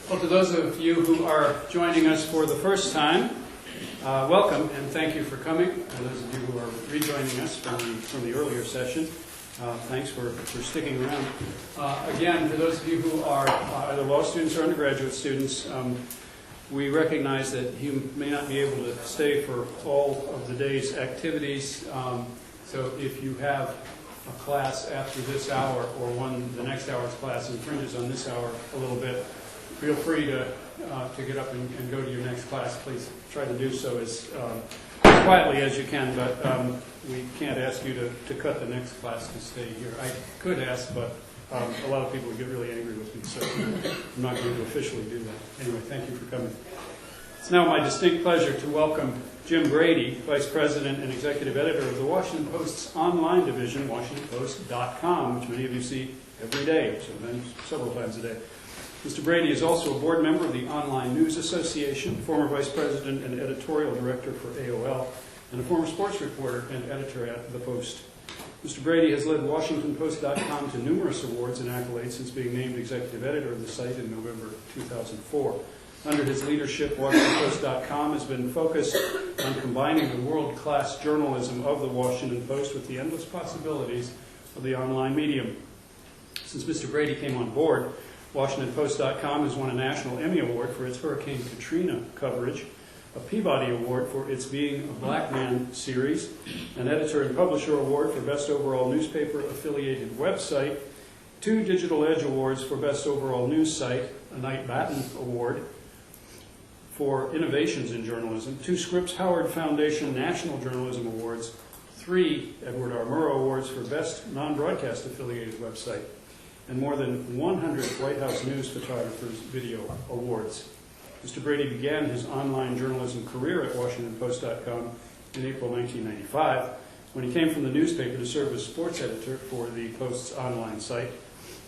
Well, to those of you who are joining us for the first time, welcome and thank you for coming. And those of you who are rejoining us from the earlier session, thanks for sticking around. Again, for those of you who are either law students or undergraduate students, we recognize that you may not be able to stay for all of the day's activities. So if you have a class after this hour or the next hour's class infringes on this hour a little bit, feel free to get up and go to your next class. Please try to do so as quietly as you can, but we can't ask you to cut the next class to stay here. I could ask, but a lot of people would get really angry with me, so I'm not going to officially do that. Anyway, thank you for coming. It's now my distinct pleasure to welcome Jim Brady, Vice President and Executive Editor of the Washington Post's online division, WashingtonPost.com, which many of you see every day, several times a day. Mr. Brady is also a board member of the Online News Association, former Vice President and Editorial Director for AOL, and a former sports reporter and editor at The Post. Mr. Brady has led WashingtonPost.com to numerous awards and accolades since being named Executive Editor of the site in November 2004. Under his leadership, WashingtonPost.com has been focused on combining the world-class journalism of the Washington Post with the endless possibilities of the online medium. Since Mr. Brady came on board, WashingtonPost.com has won a National Emmy Award for its Hurricane Katrina coverage, a Peabody Award for its Being a Black Man series, an Editor and Publisher Award for Best Overall Newspaper Affiliated Website, 2 Digital Edge Awards for Best Overall News Site, a Knight Batten Award for Innovations in Journalism, 2 Scripps Howard Foundation National Journalism Awards, 3 Edward R. Murrow Awards for Best Non-Broadcast Affiliated Website, and more than 100 White House News Photographers Video Awards. Mr. Brady began his online journalism career at WashingtonPost.com in April 1995 when he came from the newspaper to serve as sports editor for the Post's online site,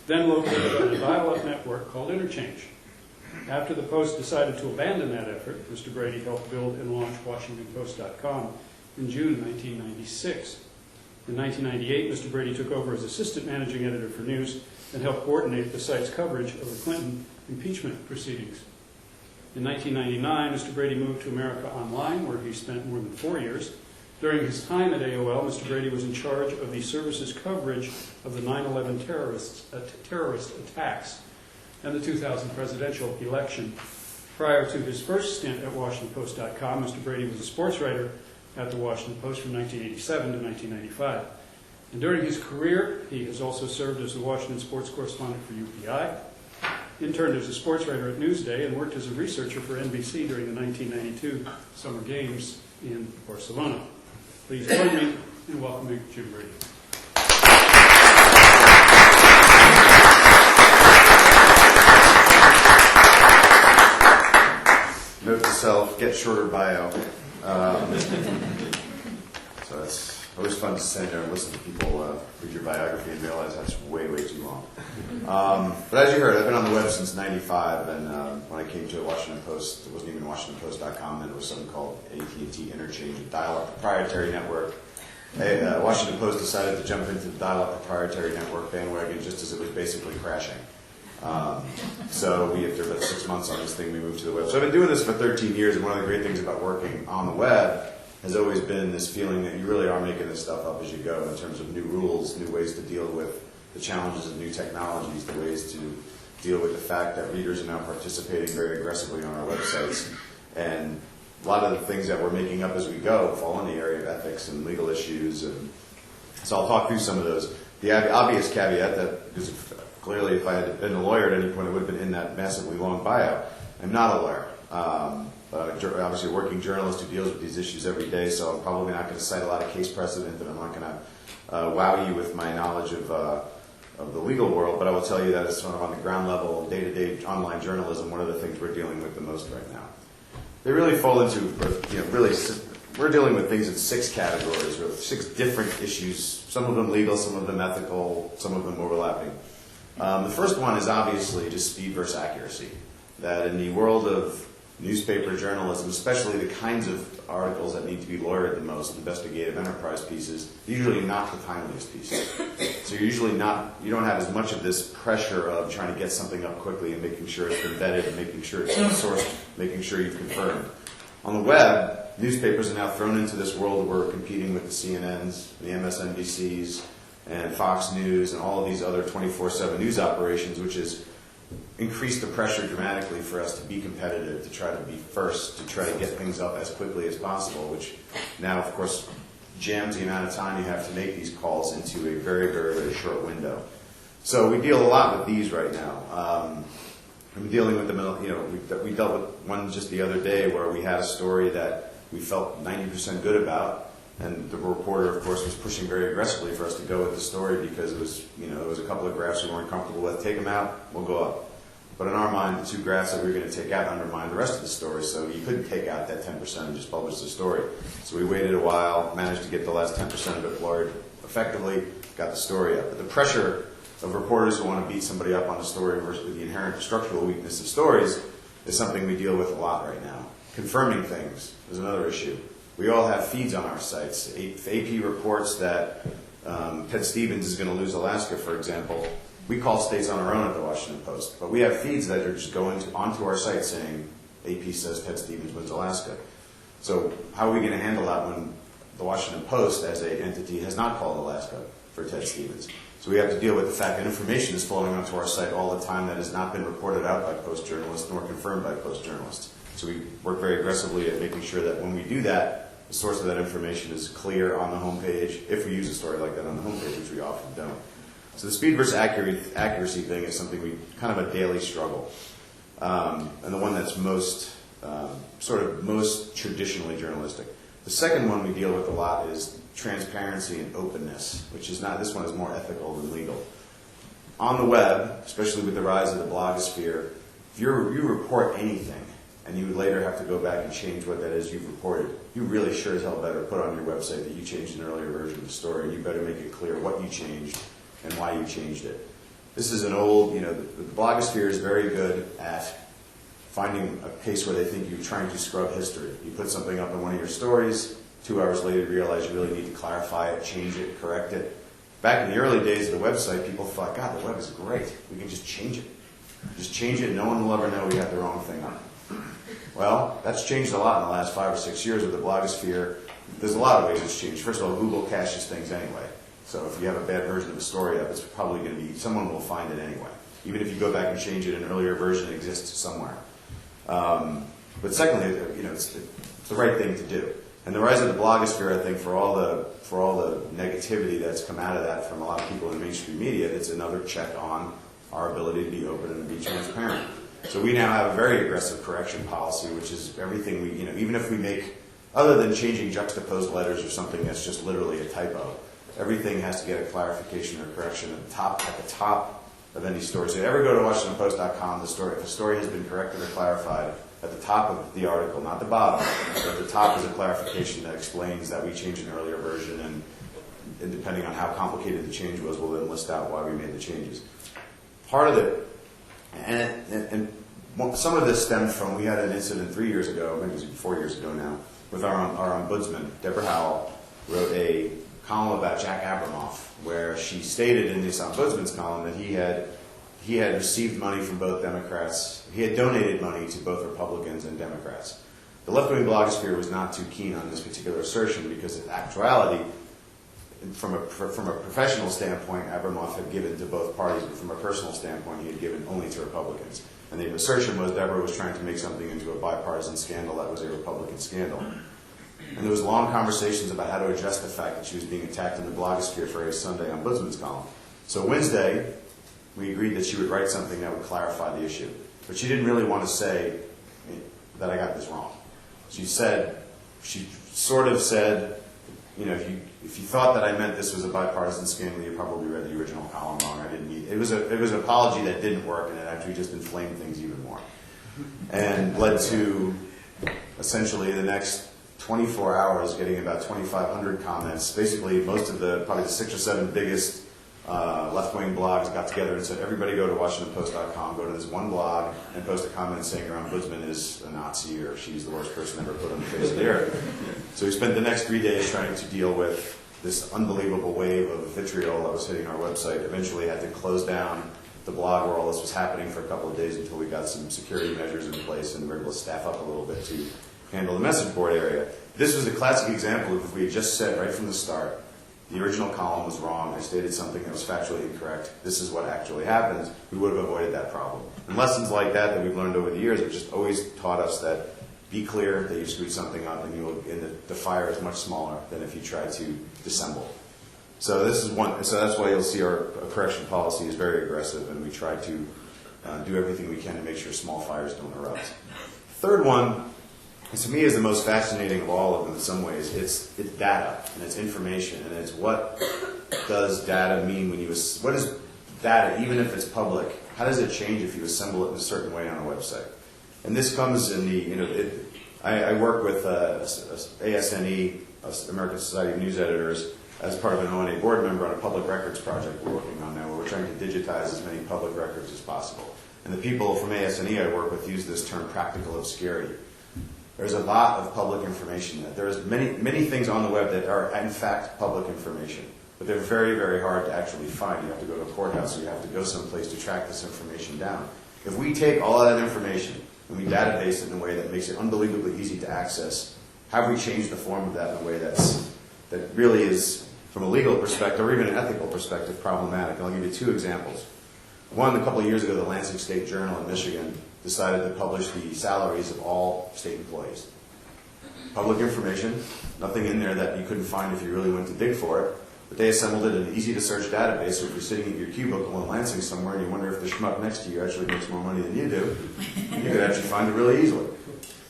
then located on a dial-up network called Interchange. After the Post decided to abandon that effort, Mr. Brady helped build and launch WashingtonPost.com in June 1996. In 1998, Mr. Brady took over as assistant managing editor for news and helped coordinate the site's coverage of the Clinton impeachment proceedings. In 1999, Mr. Brady moved to America Online, where he spent more than 4 years. During his time at AOL, Mr. Brady was in charge of the service's coverage of the 9/11 terrorist attacks and the 2000 presidential election. Prior to his first stint at WashingtonPost.com, Mr. Brady was a sports writer at the Washington Post from 1987 to 1995. And during his career, he has also served as the Washington sports correspondent for UPI, interned as a sports writer at Newsday, and worked as a researcher for NBC during the 1992 Summer Games in Barcelona. Please join me in welcoming Jim Brady. Note to self, get shorter bio. So it's always fun to sit there and listen to people read your biography and realize that's way, way too long. But as you heard, I've been on the web since '95, and when I came to Washington Post, it wasn't even WashingtonPost.com, then it was something called AT&T Interchange, a dial-up proprietary network. Washington Post decided to jump into the dial-up proprietary network bandwagon just as it was basically crashing. So after about 6 months on this thing, we moved to the web. So I've been doing this for 13 years, and one of the great things about working on the web has always been this feeling that you really are making this stuff up as you go in terms of new rules, new ways to deal with the challenges of new technologies, the ways to deal with the fact that readers are now participating very aggressively on our websites. And a lot of the things that we're making up as we go fall in the area of ethics and legal issues. And so I'll talk through some of those. The obvious caveat that, because clearly if I had been a lawyer at any point, it would have been in that massively long bio. I'm not a lawyer. Obviously a working journalist who deals with these issues every day, so I'm probably not going to cite a lot of case precedent, and I'm not going to wow you with my knowledge of the legal world, but I will tell you that it's sort of on the ground level, day-to-day online journalism, one of the things we're dealing with the most right now. They really fall into, we're dealing with things in 6 categories, or 6 different issues, some of them legal, some of them ethical, some of them overlapping. The first one is obviously just speed versus accuracy. That in the world of newspaper journalism, especially the kinds of articles that need to be lawyered the most, investigative enterprise pieces, usually not the timeliest pieces. So you're usually not, you don't have as much of this pressure of trying to get something up quickly and making sure it's been vetted and making sure it's sourced, making sure you've confirmed. On the web, newspapers are now thrown into this world where we're competing with the CNNs, the MSNBCs, and Fox News, and all of these other 24/7 news operations, which has increased the pressure dramatically for us to be competitive, to try to be first, to try to get things up as quickly as possible, which now, of course, jams the amount of time you have to make these calls into a very, very, very short window. So we deal a lot with these right now. I'm dealing with them, we dealt with one just the other day where we had a story that we felt 90% good about, and the reporter, of course, was pushing very aggressively for us to go with the story because it was, there was a couple of graphs we weren't comfortable with. Take them out, we'll go up. But in our mind, the two graphs that we were going to take out undermined the rest of the story, so you couldn't take out that 10% and just publish the story. So we waited a while, managed to get the last 10% of it blurred effectively, got the story up. But the pressure of reporters who want to beat somebody up on a story versus the inherent structural weakness of stories is something we deal with a lot right now. Confirming things is another issue. We all have feeds on our sites. If AP reports that Ted Stevens is going to lose Alaska, for example, we call states on our own at the Washington Post. But we have feeds that are just going onto our site saying AP says Ted Stevens wins Alaska. So how are we going to handle that when the Washington Post as an entity has not called Alaska for Ted Stevens? So we have to deal with the fact that information is flowing onto our site all the time that has not been reported out by Post journalists nor confirmed by Post journalists. So we work very aggressively at making sure that when we do that, the source of that information is clear on the homepage, if we use a story like that on the homepage, which we often don't. So the speed versus accuracy thing is something we kind of a daily struggle. And the one that's most traditionally journalistic. The second one we deal with a lot is transparency and openness, which is not, this one is more ethical than legal. On the web, especially with the rise of the blogosphere, if you report anything, and you would later have to go back and change what that is you've reported, you really sure as hell better put on your website that you changed an earlier version of the story, and you better make it clear what you changed and why you changed it. This is an old, the blogosphere is very good at finding a case where they think you're trying to scrub history. You put something up in one of your stories, 2 hours later you realize you really need to clarify it, change it, correct it. Back in the early days of the website, people thought, God, the web is great. We can just change it. Just change it, and no one will ever know we had the wrong thing up. Well, that's changed a lot in the last 5 or 6 years with the blogosphere. There's a lot of ways it's changed. First of all, Google caches things anyway. So if you have a bad version of a story up, it's probably going to be, someone will find it anyway. Even if you go back and change it, an earlier version exists somewhere. But secondly, it's the right thing to do. And the rise of the blogosphere, I think, for all the negativity that's come out of that from a lot of people in mainstream media, it's another check on our ability to be open and to be transparent. So we now have a very aggressive correction policy, which is everything we, even if we make, other than changing juxtaposed letters or something that's just literally a typo, everything has to get a clarification or correction at the top of any story. So if you ever go to WashingtonPost.com, if the story has been corrected or clarified, at the top of the article, not the bottom, but at the top is a clarification that explains that we changed an earlier version, and depending on how complicated the change was, we'll then list out why we made the changes. Part of it, and some of this stemmed from, we had an incident 3 years ago, maybe it was 4 years ago now, with our ombudsman, Deborah Howell, wrote a column about Jack Abramoff, where she stated in this ombudsman's column that he had received money from both Democrats. He had donated money to both Republicans and Democrats. The left-wing blogosphere was not too keen on this particular assertion because in actuality, from a professional standpoint, Abramoff had given to both parties, but from a personal standpoint, he had given only to Republicans. And the assertion was Deborah was trying to make something into a bipartisan scandal that was a Republican scandal. And there was long conversations about how to address the fact that she was being attacked in the blogosphere for a Sunday ombudsman's column. So Wednesday, we agreed that she would write something that would clarify the issue. But she didn't really want to say that I got this wrong. She sort of said, if you thought that I meant this was a bipartisan scandal, you probably read the original column wrong. I didn't mean it. It was an apology that didn't work, and it actually just inflamed things even more. And led to essentially the next 24 hours getting about 2,500 comments. Basically, most of probably the 6 or 7 biggest left-wing blogs got together and said, everybody go to WashingtonPost.com, go to this one blog, and post a comment saying your ombudsman is a Nazi or she's the worst person ever put on the face of the earth. So we spent the next 3 days trying to deal with this unbelievable wave of vitriol that was hitting our website. Eventually had to close down the blog where all this was happening for a couple of days until we got some security measures in place and we were able to staff up a little bit to handle the message board area. This was a classic example of if we had just said right from the start, the original column was wrong, I stated something that was factually incorrect, this is what actually happened, we would have avoided that problem. And lessons like that we've learned over the years have just always taught us that be clear that you screwed something up and the fire is much smaller than if you try to dissemble. So this is one. So that's why you'll see our correction policy is very aggressive, and we try to do everything we can to make sure small fires don't erupt. Third one, to me, is the most fascinating of all of them in some ways. It's data and it's information, and it's what does data mean when you what is data, even if it's public? How does it change if you assemble it in a certain way on a website? And this comes in the I work with ASNE, American Society of News Editors, as part of an ONA board member on a public records project we're working on now, where we're trying to digitize as many public records as possible. And the people from ASNE I work with use this term practical obscurity. There's a lot of public information. There's many things on the web that are in fact public information, but they're very, very hard to actually find. You have to go to a courthouse, or you have to go someplace to track this information down. If we take all of that information and we database it in a way that makes it unbelievably easy to access, have we changed the form of that in a way that really is, from a legal perspective or even an ethical perspective, problematic? And I'll give you two examples. One, a couple of years ago, the Lansing State Journal in Michigan decided to publish the salaries of all state employees. Public information, nothing in there that you couldn't find if you really went to dig for it. But they assembled it in an easy-to-search database, so if you're sitting at your cubicle in Lansing somewhere and you wonder if the schmuck next to you actually makes more money than you do, you could actually find it really easily.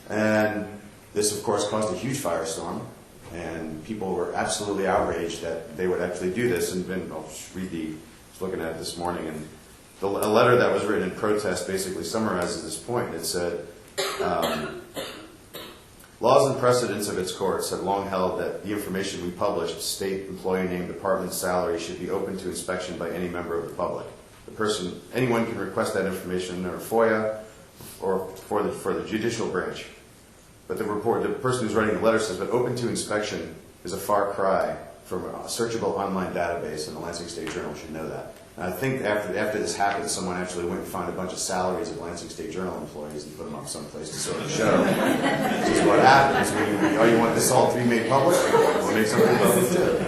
And this, of course, caused a huge firestorm, and people were absolutely outraged that they would actually do this. And I'll just read I was looking at it this morning, and a letter that was written in protest basically summarizes this point. It said, laws and precedents of its courts have long held that the information we published, state, employee name, department, salary, should be open to inspection by any member of the public. Anyone can request that information in a FOIA or for the judicial branch. But the person who's writing the letter says, but open to inspection is a far cry from a searchable online database, and the Lansing State Journal should know that. And I think after this happened, someone actually went and found a bunch of salaries of Lansing State Journal employees and put them up someplace to sort of show. This is what happens when you want this all to be made public. We'll make something public too.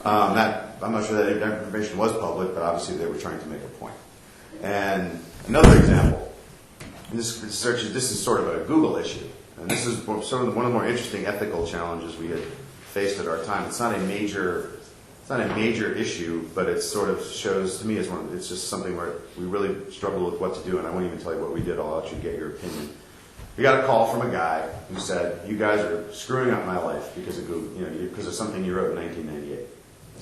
I'm not sure that information was public, but obviously they were trying to make a point. And another example, and this is sort of a Google issue, and this is sort of one of the more interesting ethical challenges we had faced at our time. It's not a major issue, but it sort of shows to me as it's just something where we really struggle with what to do, and I won't even tell you what we did. I'll let you get your opinion. We got a call from a guy who said, "You guys are screwing up my life because of Google, because of something you wrote in 1998."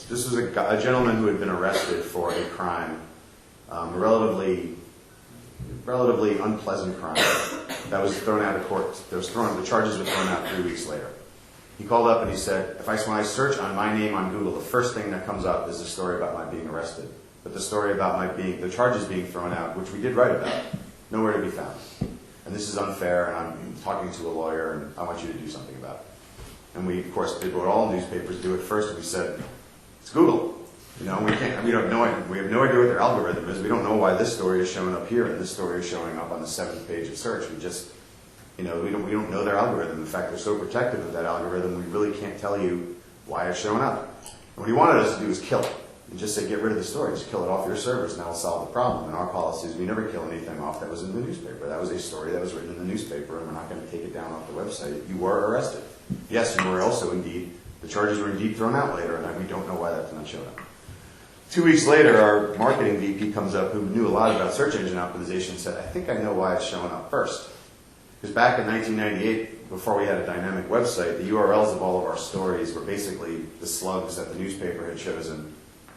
This was a gentleman who had been arrested for a crime, a relatively unpleasant crime that was thrown out of court. The charges were thrown out 3 weeks later. He called up and he said, when I search on my name on Google, the first thing that comes up is a story about my being arrested. But the story about the charges being thrown out, which we did write about, nowhere to be found. And this is unfair, and I'm talking to a lawyer, and I want you to do something about it. And we, of course, did what all newspapers do at first. We said, it's Google. We have no idea what their algorithm is. We don't know why this story is showing up here and this story is showing up on the 7th page of search. We just, we don't know their algorithm. In fact, they're so protective of that algorithm, we really can't tell you why it's showing up. And what he wanted us to do is kill it. And just say, get rid of the story. Just kill it off your servers, and that'll solve the problem. And our policy is we never kill anything off that was in the newspaper. That was a story that was written in the newspaper, and we're not going to take it down off the website. You were arrested. Yes, you were also indeed, the charges were indeed thrown out later, and we don't know why that's not showing up. 2 weeks later, our marketing VP comes up, who knew a lot about search engine optimization, and said, I think I know why it's showing up first. Because back in 1998, before we had a dynamic website, the URLs of all of our stories were basically the slugs that the newspaper had chosen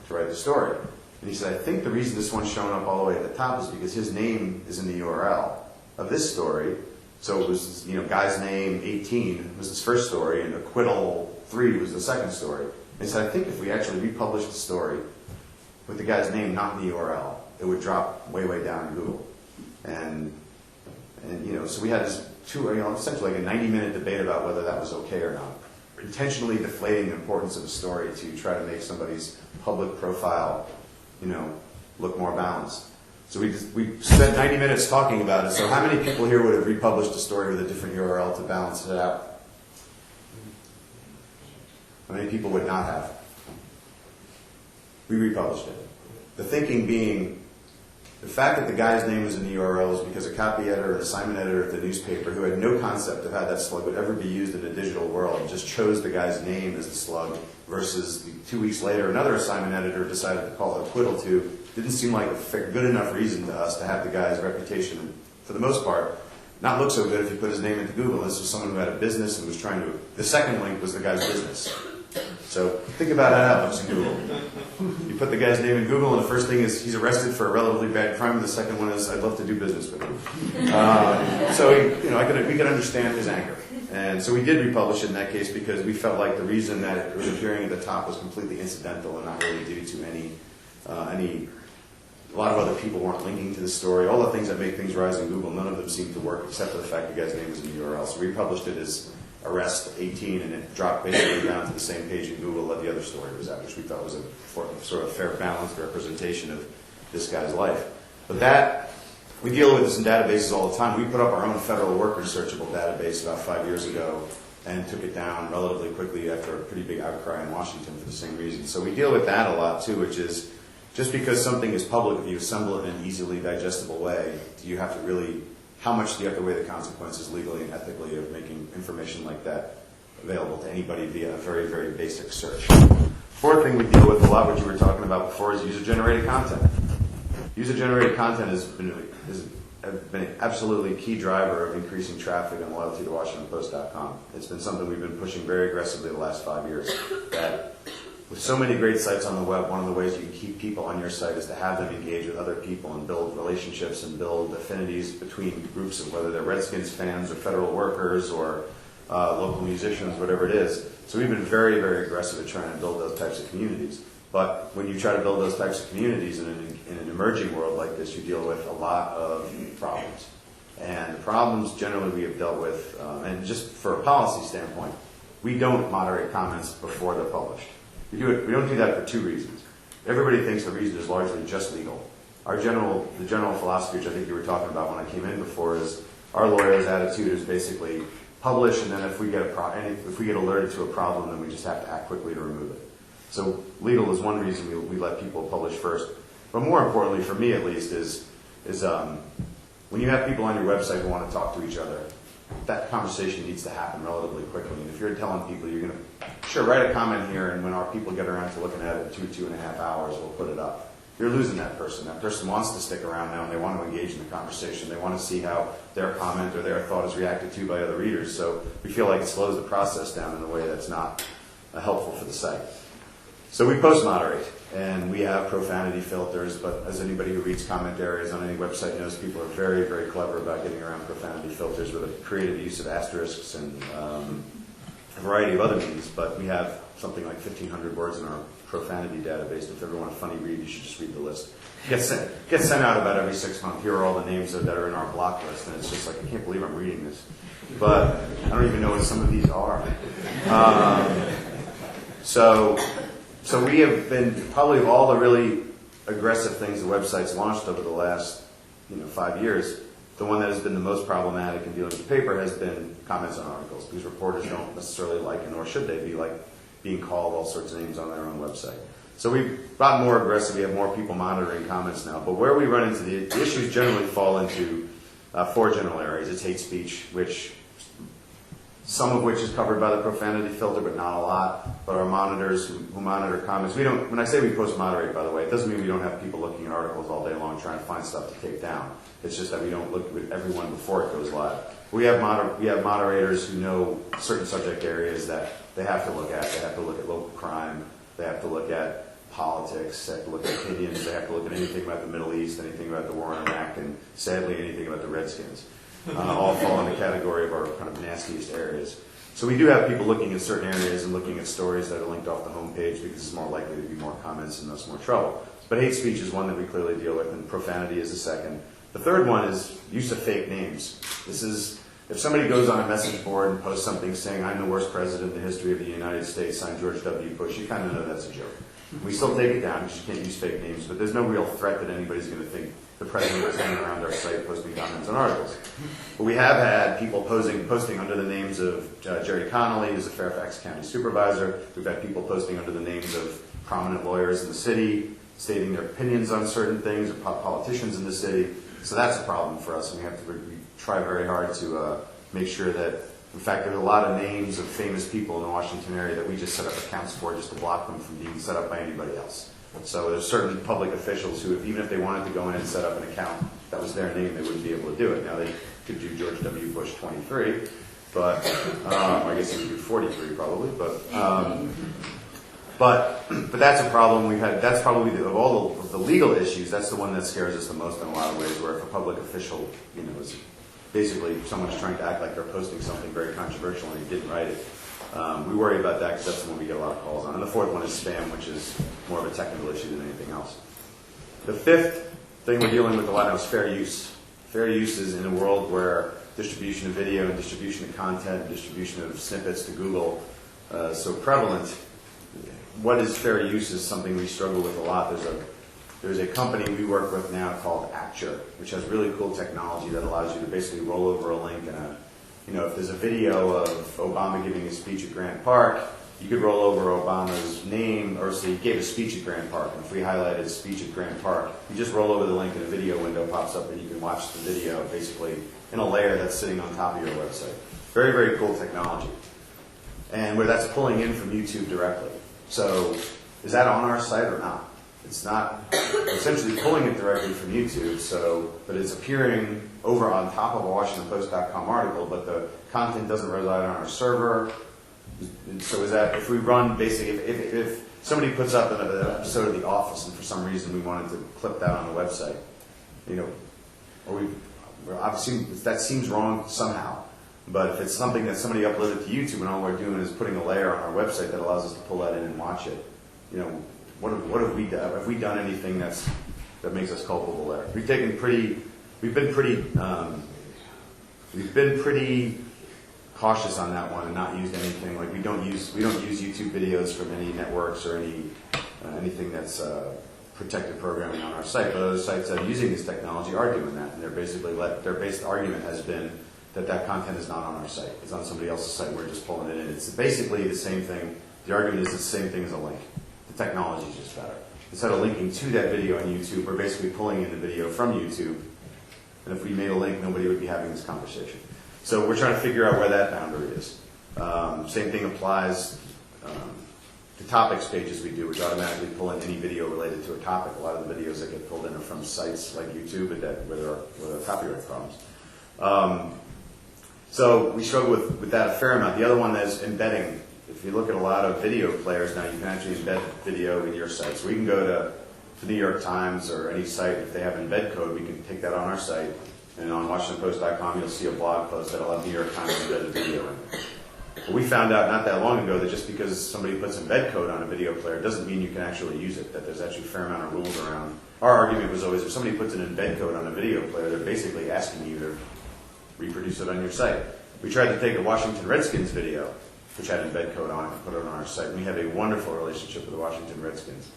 to write the story. And he said, I think the reason this one's showing up all the way at the top is because his name is in the URL of this story. So it was, guy's name 18 was his first story, and acquittal 3 was the second story. And he said, I think if we actually republish the story with the guy's name not in the URL, it would drop way, way down in Google. And so we had this essentially like a 90-minute debate about whether that was okay or not. Intentionally deflating the importance of a story to try to make somebody's public profile, look more balanced. So we spent 90 minutes talking about it. So how many people here would have republished a story with a different URL to balance it out? How many people would not have? We republished it. The thinking being, the fact that the guy's name was in the URL is because a copy editor or assignment editor at the newspaper who had no concept of how that slug would ever be used in a digital world just chose the guy's name as the slug versus 2 weeks later another assignment editor decided to call it a twiddle to. Didn't seem like a good enough reason to us to have the guy's reputation, for the most part, not look so good if you put his name into Google. This was someone who had a business and was trying to... The second link was the guy's business. So think about how that looks in Google. You put the guy's name in Google, and the first thing is he's arrested for a relatively bad crime, and the second one is I'd love to do business with him. We could understand his anger. And so we did republish it in that case because we felt like the reason that it was appearing at the top was completely incidental and not really due to any a lot of other people weren't linking to the story. All the things that make things rise in Google, none of them seemed to work except for the fact the guy's name was in the URL. So we published it as arrest 18, and it dropped basically down to the same page in Google that the other story was at, which we thought was a sort of fair, balanced representation of this guy's life. But that, we deal with this in databases all the time. We put up our own federal workers searchable database about 5 years ago and took it down relatively quickly after a pretty big outcry in Washington for the same reason. So we deal with that a lot too, which is just because something is public, if you assemble it in an easily digestible way, do you have to really, how much do you have to weigh the consequences legally and ethically of making information like that available to anybody via a very, very basic search? Fourth thing we deal with a lot, what you were talking about before, is user-generated content. User-generated content has been an absolutely key driver of increasing traffic and loyalty to WashingtonPost.com. It's been something we've been pushing very aggressively the last 5 years. That with so many great sites on the web, one of the ways you can keep people on your site is to have them engage with other people and build relationships and build affinities between groups of whether they're Redskins fans or federal workers or local musicians, whatever it is. So we've been very, very aggressive at trying to build those types of communities. But when you try to build those types of communities in an emerging world like this, you deal with a lot of problems. And the problems generally we have dealt with, and just for a policy standpoint, we don't moderate comments before they're published. We don't do that for two reasons. Everybody thinks the reason is largely just legal. The general philosophy, which I think you were talking about when I came in before, is our lawyer's attitude is basically publish, and then if we get alerted to a problem, then we just have to act quickly to remove it. So legal is one reason we let people publish first. But more importantly, for me at least, is when you have people on your website who want to talk to each other, that conversation needs to happen relatively quickly. And if you're telling people you're going to, sure, write a comment here, and when our people get around to looking at it in 2.5 hours, we'll put it up. You're losing that person. That person wants to stick around now, and they want to engage in the conversation. They want to see how their comment or their thought is reacted to by other readers. So we feel like it slows the process down in a way that's not helpful for the site. So we post-moderate, and we have profanity filters, but as anybody who reads comment areas on any website knows, people are very, very clever about getting around profanity filters with a creative use of asterisks and a variety of other means. But we have something like 1,500 words in our profanity database. If you ever want a funny read, you should just read the list. Gets sent out about every 6 months. Here are all the names that are in our block list, and it's just like, I can't believe I'm reading this. But I don't even know what some of these are. So we have been, probably of all the really aggressive things the website's launched over the last 5 years, the one that has been the most problematic in dealing with the paper has been comments on articles, because reporters don't necessarily like, and nor should they be, like being called all sorts of names on their own website. So we've gotten more aggressive. We have more people monitoring comments now. But where we run into the issues generally fall into 4 general areas. It's hate speech, some of which is covered by the profanity filter, but not a lot. But our monitors who monitor comments, we don't. When I say we post moderate, by the way, it doesn't mean we don't have people looking at articles all day long trying to find stuff to take down. It's just that we don't look at everyone before it goes live. We have moderators who know certain subject areas that they have to look at. They have to look at local crime. They have to look at politics. They have to look at opinions. They have to look at anything about the Middle East, anything about the war in Iraq, and sadly anything about the Redskins. All fall in the category of our kind of nastiest areas. So we do have people looking in certain areas and looking at stories that are linked off the homepage because it's more likely to be more comments and thus more trouble. But hate speech is one that we clearly deal with, and profanity is the second. The third one is use of fake names. This is, if somebody goes on a message board and posts something saying, I'm the worst president in the history of the United States, signed George W. Bush, you kind of know that's a joke. We still take it down because you can't use fake names, but there's no real threat that anybody's going to think the president is hanging around our site posting comments on articles. But we have had people posting under the names of Jerry Connolly, who's a Fairfax County supervisor. We've had people posting under the names of prominent lawyers in the city, stating their opinions on certain things, or politicians in the city. So that's a problem for us, and we try very hard to make sure that, in fact, there's a lot of names of famous people in the Washington area that we just set up accounts for just to block them from being set up by anybody else. So there's certain public officials who, even if they wanted to go in and set up an account that was their name, they wouldn't be able to do it. Now, they could do George W. Bush 23, but I guess they could do 43 probably, but that's a problem we've had. That's probably, of all of the legal issues, that's the one that scares us the most in a lot of ways, where if a public official, is basically someone's trying to act like they're posting something very controversial and they didn't write it. We worry about that because that's the one we get a lot of calls on. And the fourth one is spam, which is more of a technical issue than anything else. The fifth thing we're dealing with a lot now is fair use. Fair use is in a world where distribution of video and distribution of content and distribution of snippets to Google is so prevalent. What is fair use is something we struggle with a lot. There's a company we work with now called Acture, which has really cool technology that allows you to basically roll over a link and if there's a video of Obama giving a speech at Grant Park, you could roll over Obama's name, or say he gave a speech at Grant Park, and if we highlighted speech at Grant Park, you just roll over the link and a video window pops up and you can watch the video basically in a layer that's sitting on top of your website. Very, very cool technology. And where that's pulling in from YouTube directly. So is that on our site or not? It's not. We're essentially pulling it directly from YouTube, but it's appearing over on top of a WashingtonPost.com article, but the content doesn't reside on our server. And so is that, if we run basically, if somebody puts up an episode of The Office and for some reason we wanted to clip that on the website, obviously that seems wrong somehow. But if it's something that somebody uploaded to YouTube and all we're doing is putting a layer on our website that allows us to pull that in and watch it, what have we done? Have we done anything that makes us culpable there? We've been pretty cautious on that one and not used anything. Like we don't use YouTube videos from any networks or anything that's protected programming on our site. But other sites that are using this technology are doing that, and their basic argument has been that content is not on our site. It's on somebody else's site. We're just pulling it in. It's basically the same thing. The argument is the same thing as a link. The technology is just better. Instead of linking to that video on YouTube, we're basically pulling in the video from YouTube. And if we made a link, nobody would be having this conversation. So we're trying to figure out where that boundary is. Same thing applies to topics pages we do, which automatically pull in any video related to a topic. A lot of the videos that get pulled in are from sites like YouTube where there are copyright problems. So we struggle with that a fair amount. The other one is embedding. If you look at a lot of video players now, you can actually embed video in your site. So we can go to the New York Times or any site. If they have embed code, we can take that on our site. And on WashingtonPost.com, you'll see a blog post that'll have New York Times embedded video in it. But we found out not that long ago that just because somebody puts embed code on a video player doesn't mean you can actually use it, that there's actually a fair amount of rules around. Our argument was always if somebody puts an embed code on a video player, they're basically asking you to reproduce it on your site. We tried to take a Washington Redskins video, which had embed code on it, and put it on our site. And we have a wonderful relationship with the Washington Redskins,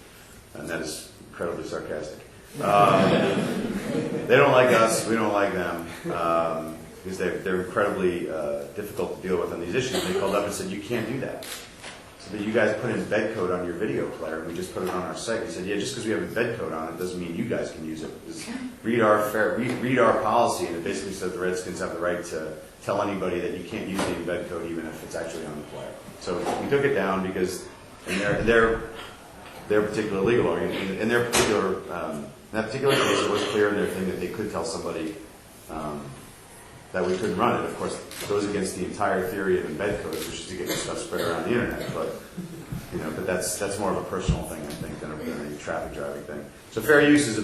and that is incredibly sarcastic. They don't like us, we don't like them, because they're incredibly difficult to deal with on these issues. They called up and said, you can't do that. So that you guys put embed code on your video player, and we just put it on our site. We said, yeah, just because we have embed code on it doesn't mean you guys can use it. Just read our policy, and it basically says the Redskins have the right to tell anybody that you can't use the embed code even if it's actually on the player. So we took it down because in their particular legal argument, in their particular in that particular case, it was clear in their thing that they could tell somebody that we couldn't run it. Of course, it goes against the entire theory of embed codes, which is to get your stuff spread around the internet. But that's more of a personal thing, I think, than a traffic driving thing. So fair use is a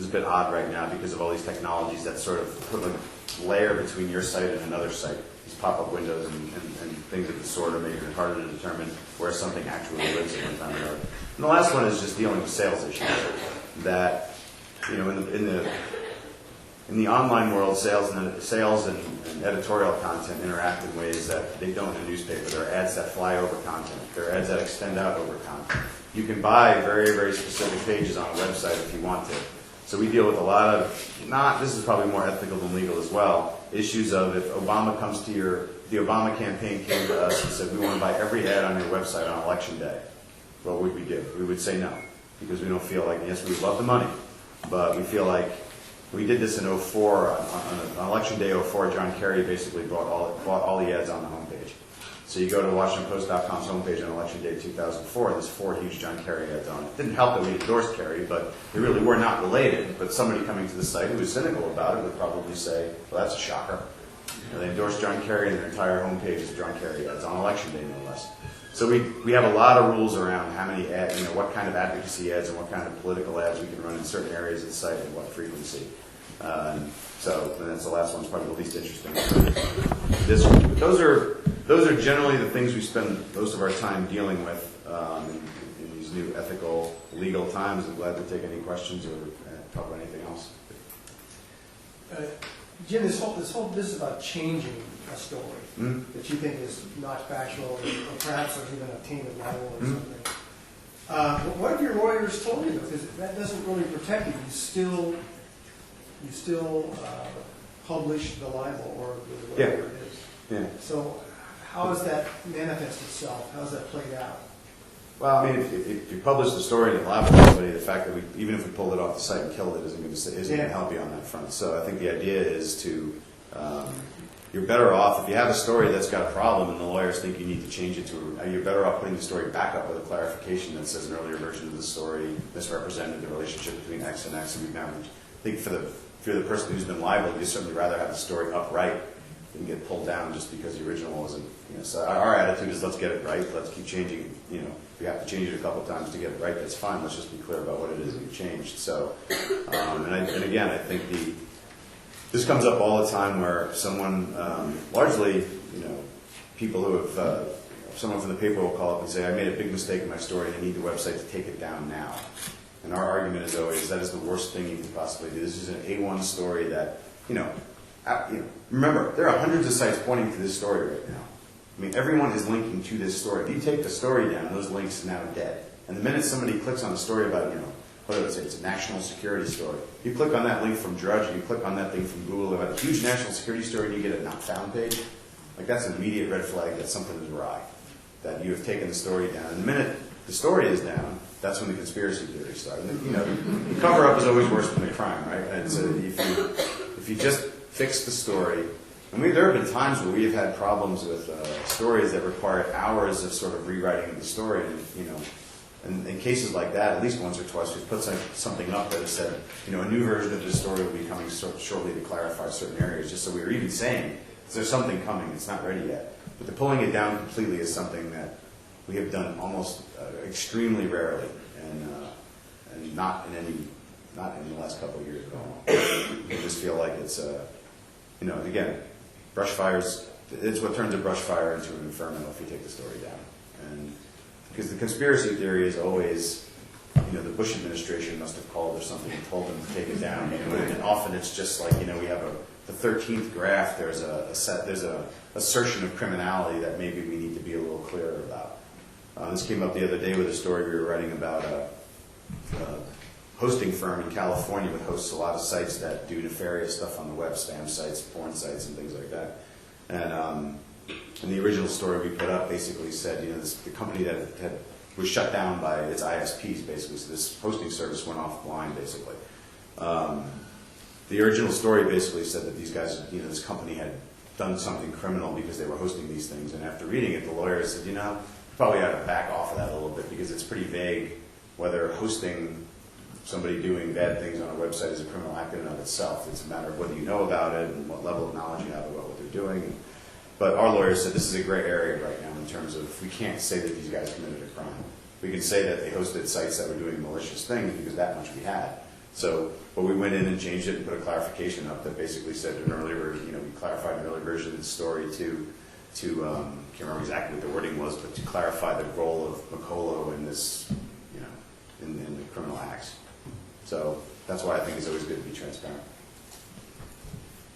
bit odd right now because of all these technologies that sort of put a layer between your site and another site. These pop-up windows and things of the sort are making it harder to determine where something actually lives at one time or another. And the last one is just dealing with sales issues. That, you know, in the online world, sales and editorial content interact in ways that they don't in a newspaper. There are ads that fly over content. There are ads that extend out over content. You can buy very, very specific pages on a website if you want to. So we deal with a lot of, this is probably more ethical than legal as well, issues of if Obama comes to the Obama campaign came to us and said, we want to buy every ad on your website on election day. What would we do? We would say no, because we don't feel like, yes, we love the money, but we feel like we did this in 2004, on election day 2004, John Kerry basically bought all the ads on the homepage. So you go to WashingtonPost.com's homepage on election day 2004, there's 4 huge John Kerry ads on it. It didn't help that we endorsed Kerry, but they really were not related. But somebody coming to the site who was cynical about it would probably say, well, that's a shocker. You know, they endorsed John Kerry and their entire homepage is John Kerry ads on election day, no less. So we have a lot of rules around how many ads, you know, what kind of advocacy ads and what kind of political ads we can run in certain areas of the site and what frequency. So and that's the last one's probably the least interesting. Those are generally the things we spend most of our time dealing with in these new ethical, legal times. I'm glad to take any questions or talk about anything else. Jim, this whole business about changing a story that you think is not factual, or perhaps there's even a tainted libel or something. What if your lawyers told you, because that doesn't really protect you? You still publish the libel or whatever it is. Yeah. So how does that manifest itself? How does that play out? Well, I mean, if you publish the story and libel somebody, the fact that even if we pulled it off the site and killed it isn't going to help you on that front. So I think the idea is to you're better off if you have a story that's got a problem and the lawyers think you need to change it to. You're better off putting the story back up with a clarification that says an earlier version of the story misrepresented the relationship between X and X, and we've now. I think if you're the person who's been libeled, you'd certainly rather have the story upright than get pulled down just because the original wasn't. You know, so our attitude is let's get it right. Let's keep changing. You know, if we have to change it a couple of times to get it right, that's fine. Let's just be clear about what it is we've changed. So, and again, I think this comes up all the time where someone, largely, you know, people who have, someone from the paper will call up and say, I made a big mistake in my story and I need the website to take it down now. And our argument is always that is the worst thing you can possibly do. This is an A1 story that, remember, there are hundreds of sites pointing to this story right now. I mean, everyone is linking to this story. If you take the story down, those links are now dead. And the minute somebody clicks on a story about, whether it's a national security story, you click on that link from Drudge, and you click on that thing from Google about a huge national security story, and you get a not found page, like that's an immediate red flag that something is awry, that you have taken the story down. And the minute the story is down, that's when the conspiracy theories start. And, the cover-up is always worse than the crime, right? And so if you just fix the story, and there have been times where we have had problems with stories that required hours of sort of rewriting the story, and in cases like that, at least once or twice, we've put something up that has said, a new version of this story will be coming shortly to clarify certain areas, just so we were even saying, there's something coming, it's not ready yet. But the pulling it down completely is something that we have done almost extremely rarely, and not in the last couple of years at all. We just feel like it's, again, brush fires, it's what turns a brush fire into an inferno if you take the story down. And because the conspiracy theory is always, the Bush administration must have called or something and told them to take it down. And often it's just like, we have the 13th graph, there's a assertion of criminality that maybe we need to be a little clearer about. This came up the other day with a story we were writing about a hosting firm in California that hosts a lot of sites that do nefarious stuff on the web, spam sites, porn sites, and things like that. And the original story we put up basically said, the company that was shut down by its ISPs, basically, so this hosting service went offline, basically. The original story basically said that these guys, this company had done something criminal because they were hosting these things. And after reading it, the lawyer said, probably ought to back off of that a little bit because it's pretty vague whether hosting somebody doing bad things on a website is a criminal act in and of itself. It's a matter of whether you know about it and what level of knowledge you have about what they're doing. But our lawyer said this is a gray area right now in terms of we can't say that these guys committed a crime. We can say that they hosted sites that were doing malicious things because that much we had. So, but we went in and changed it and put a clarification up that basically said an earlier, we clarified an earlier version of the story to can't remember exactly what the wording was, but to clarify the role of Makolo in this, that's why I think it's always good to be transparent.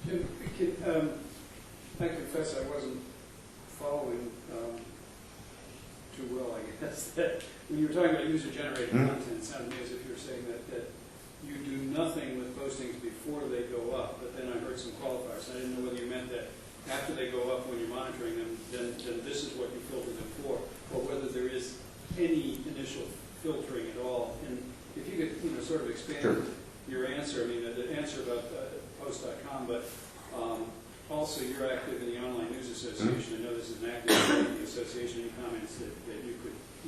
Jim, I confess I wasn't following too well, I guess, that when you were talking about user-generated content, it sounded to me as if you were saying that you do nothing with postings before they go up, but then I heard some qualifiers. I didn't know whether you meant that after they go up, when you're monitoring them, then this is what you filter them for, or whether there is any initial filtering at all. And if you could, sort of expand your answer. I mean, the answer about post.com, but also you're active in the Online News Association. I know this is an active association. Any comments that you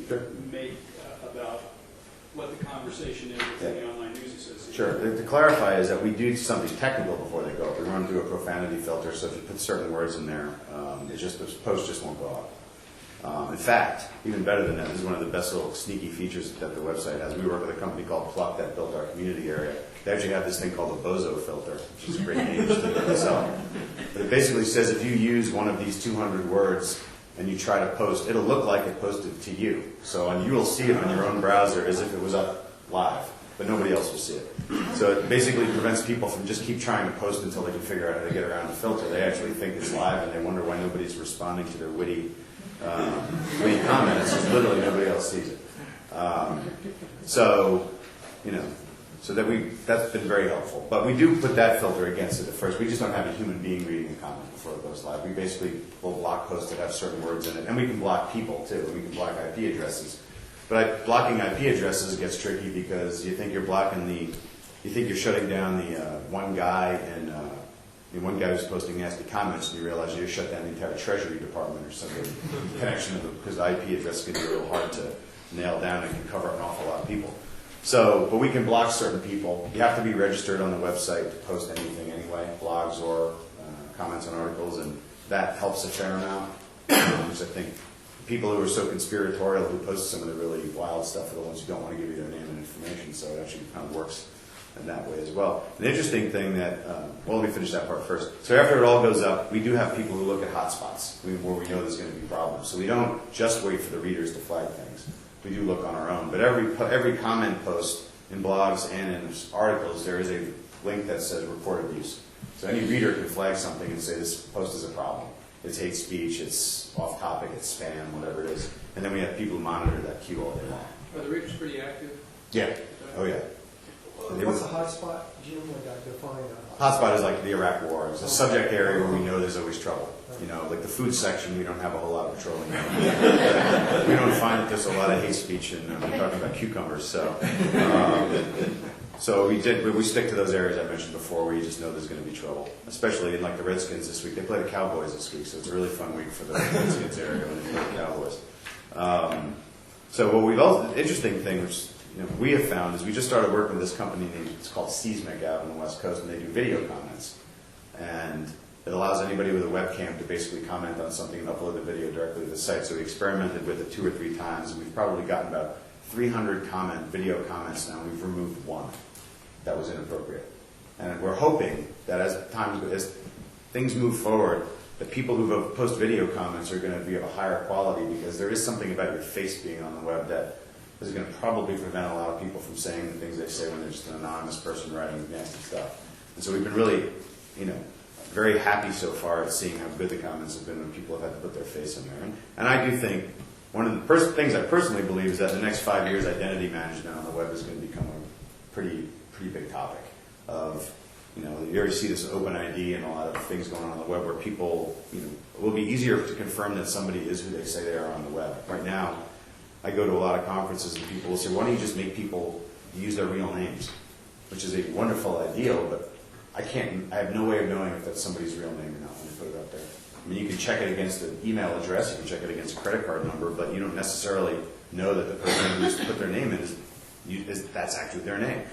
could make about what the conversation is within the Online News Association? Sure. To clarify is that we do something technical before they go up. We run through a profanity filter, so if you put certain words in there, the post just won't go up. In fact, even better than that, this is one of the best little sneaky features that the website has. We work with a company called Pluck that built our community area. They actually have this thing called a bozo filter, which is a great name just to itself. But it basically says if you use one of these 200 words and you try to post, it'll look like it posted to you. So and you will see it on your own browser as if it was up live, but nobody else will see it. So it basically prevents people from just keep trying to post until they can figure out how to get around the filter. They actually think it's live and they wonder why nobody's responding to their witty comments. It's literally nobody else sees it. So that's been very helpful. But we do put that filter against it at first. We just don't have a human being reading a comment before it goes live. We basically will block posts that have certain words in it. And we can block people, too. We can block IP addresses. But blocking IP addresses gets tricky because you think you're shutting down the one guy and one guy who's posting nasty comments, and you realize you just shut down the entire Treasury Department or something. Connection because the IP address can be a little hard to nail down and can cover up an awful lot of people. So, but we can block certain people. You have to be registered on the website to post anything anyway, blogs or comments on articles, and that helps a fair amount. Because I think people who are so conspiratorial who post some of the really wild stuff are the ones who don't want to give you their name and information, so it actually kind of works in that way as well. An interesting thing that, well, let me finish that part first. So after it all goes up, we do have people who look at hotspots where we know there's going to be problems. So we don't just wait for the readers to flag things. We do look on our own. But every comment post in blogs and in articles, there is a link that says report abuse. So any reader can flag something and say this post is a problem. It's hate speech, it's off topic, it's spam, whatever it is. And then we have people who monitor that queue all day long. Are the readers pretty active? Yeah. Oh, yeah. What's a hotspot, Jim? Like define a hotspot is like the Iraq War. It's a subject area where we know there's always trouble. Like the food section, we don't have a whole lot of patrolling. We don't find that there's a lot of hate speech, and we're talking about cucumbers. So we stick to those areas I mentioned before, where you just know there's going to be trouble. Especially in like the Redskins this week. They play the Cowboys this week, so it's a really fun week for the Redskins area when they play the Cowboys. So what we've also interesting thing, which we have found is we just started working with this company it's called Seismic out on the West Coast, and they do video comments. And it allows anybody with a webcam to basically comment on something and upload the video directly to the site. So we experimented with it 2 or 3 times, and we've probably gotten about 300 video comments now. We've removed one that was inappropriate. And we're hoping that as things move forward, the people who post video comments are going to be of a higher quality, because there is something about your face being on the web that is going to probably prevent a lot of people from saying the things they say when they're just an anonymous person writing nasty stuff. And so we've been really, very happy so far at seeing how good the comments have been when people have had to put their face in there. And I do think one of the things I personally believe is that in the next 5 years, identity management on the web is going to become a pretty big topic. You already see this open ID and a lot of things going on the web where people, it will be easier to confirm that somebody is who they say they are on the web. Right now, I go to a lot of conferences and people will say, why don't you just make people use their real names? Which is a wonderful ideal, but I have no way of knowing if that's somebody's real name or not when you put it up there. I mean, you can check it against an email address, you can check it against a credit card number, but you don't necessarily know that the person who's put their name in that's actually their name.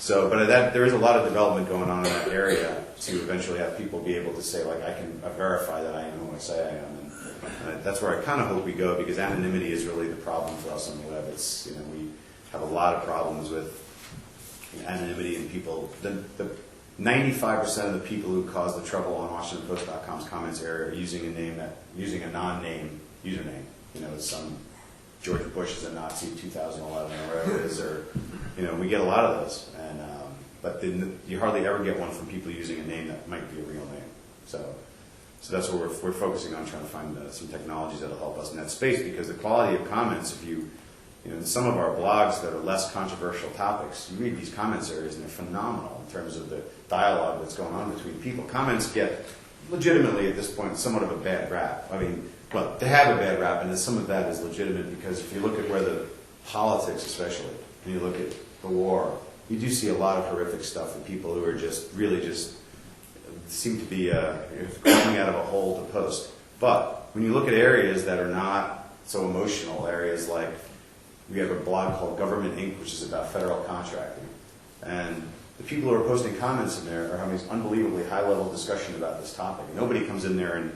So, but there is a lot of development going on in that area to eventually have people be able to say, like, I can verify that I am who I say I am. And that's where I kind of hope we go, because anonymity is really the problem for us on the web. It's, we have a lot of problems with anonymity, and people, the 95% of the people who cause the trouble on WashingtonPost.com's comments area are using a non-name username. It's some George Bush is a Nazi 2011 or whatever it is, or we get a lot of those. And but then you hardly ever get one from people using a name that might be a real name. So that's what we're focusing on, trying to find some technologies that'll help us in that space, because the quality of comments, if you know, some of our blogs that are less controversial topics, you read these comments areas and they're phenomenal in terms of the dialogue that's going on between people. Comments get legitimately at this point somewhat of a bad rap. I mean, well, they have a bad rap, and some of that is legitimate, because if you look at where the politics, especially, and you look at the war, you do see a lot of horrific stuff with people who are just really just seem to be crawling out of a hole to post. But when you look at areas that are not so emotional, areas like, we have a blog called Government Inc., which is about federal contracting, and the people who are posting comments in there are having this unbelievably high-level discussion about this topic. Nobody comes in there and,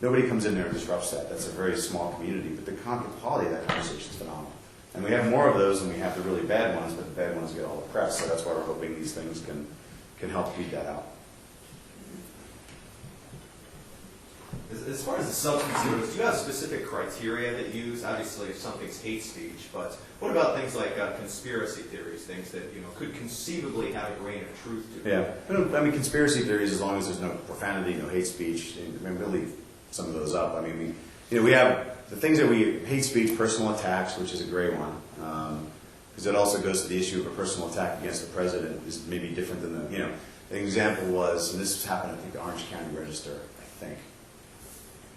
nobody comes in there and disrupts that. That's a very small community, but the quality of that conversation is phenomenal. And we have more of those than we have the really bad ones, but the bad ones get all the press, so that's why we're hoping these things can help weed that out. As far as the substance goes, do you have specific criteria that you use? Obviously, if something's hate speech, but what about things like conspiracy theories, things that could conceivable have a grain of truth to them? Yeah, I mean, conspiracy theories, as long as there's no profanity, no hate speech, I mean, we'll leave some of those up. I mean, we have the things that hate speech, personal attacks, which is a great one, because it also goes to the issue of a personal attack against the president is maybe different than the example was, and this happened, I think, the Orange County Register, I think.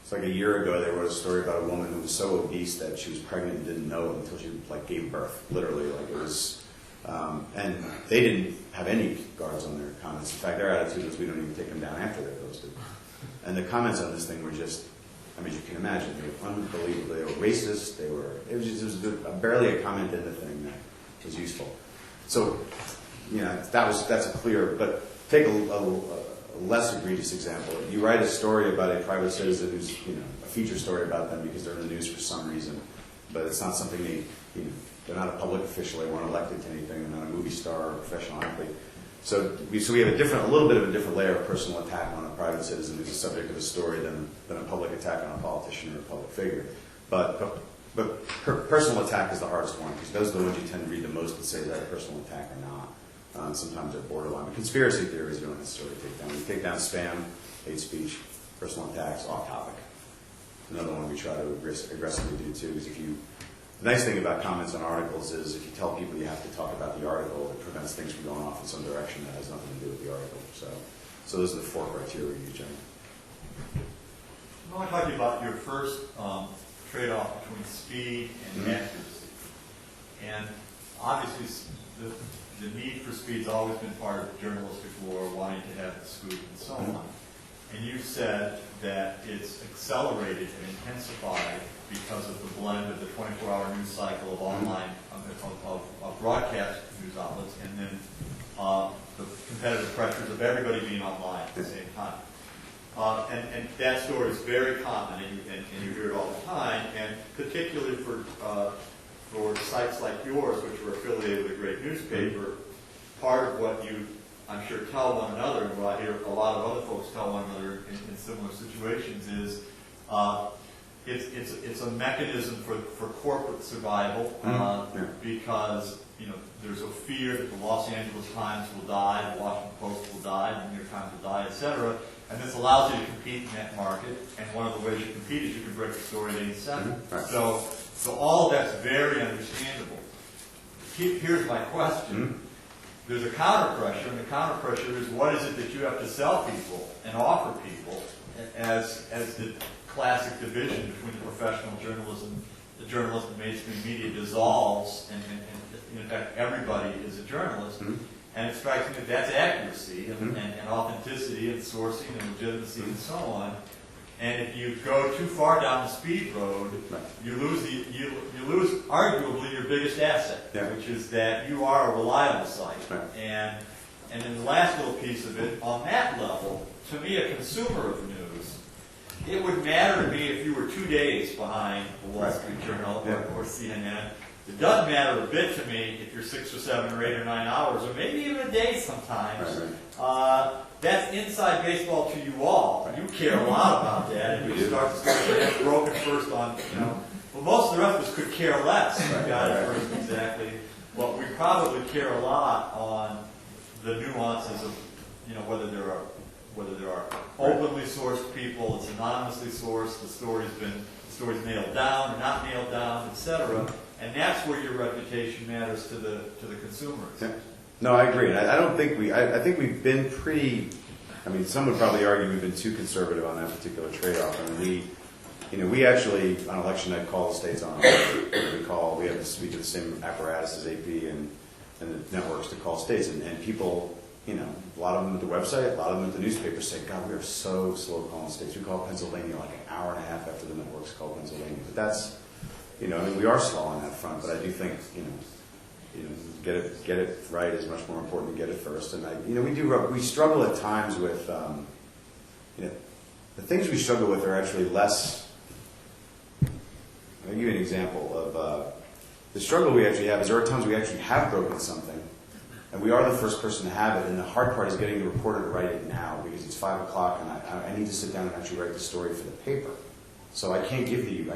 It's like a year ago, they wrote a story about a woman who was so obese that she was pregnant and didn't know it until she gave birth, literally. It was, and they didn't have any guards on their comments. In fact, their attitude was, we don't even take them down after they're posted. And the comments on this thing were just, I mean, you can imagine, they were unbelievable. They were racist. It was barely a comment in the thing that was useful. So, that's a clear. But take a less egregious example. You write a story about a private citizen who's, a feature story about them because they're in the news for some reason, but it's not something they're not a public official, they weren't elected to anything, they're not a movie star or a professional athlete. So we have a little bit of a different layer of personal attack on a private citizen who's the subject of a story than a public attack on a politician or a public figure. But personal attack is the hardest one, because those are the ones you tend to read the most and say, is that a personal attack or not? Sometimes they're borderline. But conspiracy theories you don't necessarily take down. You take down spam, hate speech, personal attacks, off topic. Another one we try to aggressively do too is the nice thing about comments on articles is if you tell people you have to talk about the article, it prevents things from going off in some direction that has nothing to do with the article. So those are the 4 criteria you use, Jim. I want to talk to you about your first trade-off between speed and accuracy. And obviously, the need for speed has always been part of journalistic lore, wanting to have the scoop and so on. And you said that it's accelerated and intensified because of the blend of the 24-hour news cycle of online, of broadcast news outlets, and then the competitive pressures of everybody being online at the same time. And that story is very common, and you hear it all the time, and particularly for sites like yours, which are affiliated with a great newspaper, part of what you, I'm sure, tell one another, and what I hear a lot of other folks tell one another in similar situations is, it's a mechanism for corporate survival, because there's a fear that the Los Angeles Times will die, the Washington Post will die, the New York Times will die, etc. And this allows you to compete in that market, and one of the ways you compete is you can break the story at 8 seconds. So all of that's very understandable. Here's my question. There's a counter pressure, and the counter pressure is, what is it that you have to sell people and offer people as the classic division between the professional journalism, the journalism and mainstream media dissolves, and in fact everybody is a journalist. And it strikes me that that's accuracy and authenticity and sourcing and legitimacy and so on. And if you go too far down the speed road, you lose arguably your biggest asset, which is that you are a reliable site. And then the last little piece of it, on that level, to me, a consumer of news, it would matter to me if you were 2 days behind the Wall Street Journal or CNN. It doesn't matter a bit to me if you're 6 or 7 or 8 or 9 hours, or maybe even a day sometimes. That's inside baseball to you all. You care a lot about that, and you start to get broken first on, well, most of the rest of us could care less. Got it first exactly. But we probably care a lot on the nuances of, whether there are openly sourced people, it's anonymously sourced, the story's nailed down or not nailed down, etc. And that's where your reputation matters to the consumers. Yeah. No, I agree. And I don't think I think we've been pretty. I mean, some would probably argue we've been too conservative on that particular trade-off. I mean, we actually on election night call the states on. We have the same apparatus as AP and the networks to call states, and people, a lot of them at the website, a lot of them at the newspaper say, God, we are so slow calling states. We call Pennsylvania like an hour and a half after the networks call Pennsylvania. But that's, we are slow on that front. But I do think, get it right is much more important to get it first. And we struggle at times with, the things we struggle with are actually less. I'll give you an example of the struggle we actually have is there are times we actually have broken something, and we are the first person to have it, and the hard part is getting the reporter to write it now because it's 5 o'clock and I need to sit down and actually write the story for the paper. So I can't give you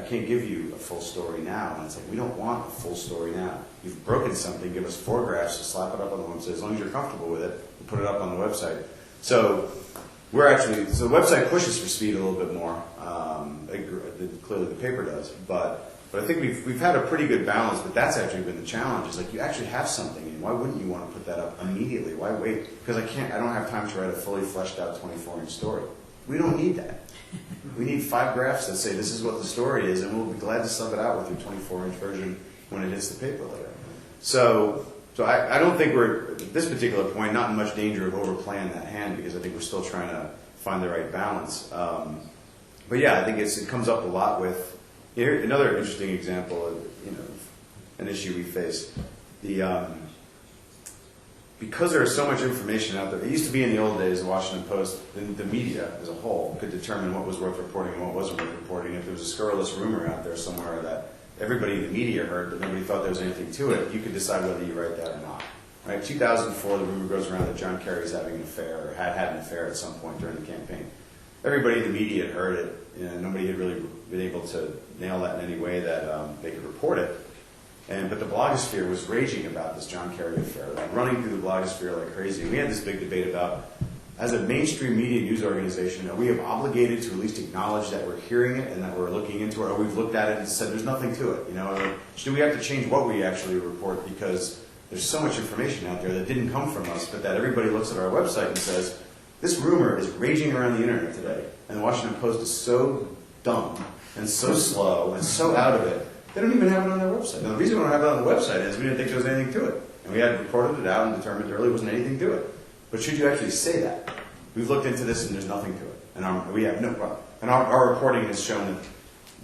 a full story now, and it's like we don't want a full story now. You've broken something, give us 4 graphs to slap it up on the website. As long as you're comfortable with it, we'll put it up on the website. So the website pushes for speed a little bit more. Clearly the paper does, but I think we've had a pretty good balance. But that's actually been the challenge. Is like you actually have something, and why wouldn't you want to put that up immediately? Why wait? Because I don't have time to write a fully fleshed out 24-inch story. We don't need that. We need 5 graphs that say this is what the story is, and we'll be glad to sub it out with your 24-inch version when it hits the paper later. So I don't think we're at this particular point not in much danger of overplaying that hand because I think we're still trying to find the right balance. But yeah, I think it comes up a lot with another interesting example of an issue we face. Because there is so much information out there. It used to be in the old days, the Washington Post, the media as a whole could determine what was worth reporting and what wasn't worth reporting. If there was a scurrilous rumor out there somewhere that everybody in the media heard but nobody thought there was anything to it, you could decide whether you write that or not. Right? 2004, the rumor goes around that John Kerry's having an affair or had an affair at some point during the campaign. Everybody in the media had heard it. Nobody had really been able to nail that in any way that they could report it. But the blogosphere was raging about this John Kerry affair, running through the blogosphere like crazy. We had this big debate about, as a mainstream media news organization, are we obligated to at least acknowledge that we're hearing it and that we're looking into it, or we've looked at it and said there's nothing to it? Do we have to change what we actually report because there's so much information out there that didn't come from us, but that everybody looks at our website and says, this rumor is raging around the internet today, and the Washington Post is so dumb and so slow and so out of it. They don't even have it on their website. Now, the reason we don't have it on the website is we didn't think there was anything to it. And we had reported it out and determined there really wasn't anything to it. But should you actually say that? We've looked into this and there's nothing to it. And we have no problem. And our reporting has shown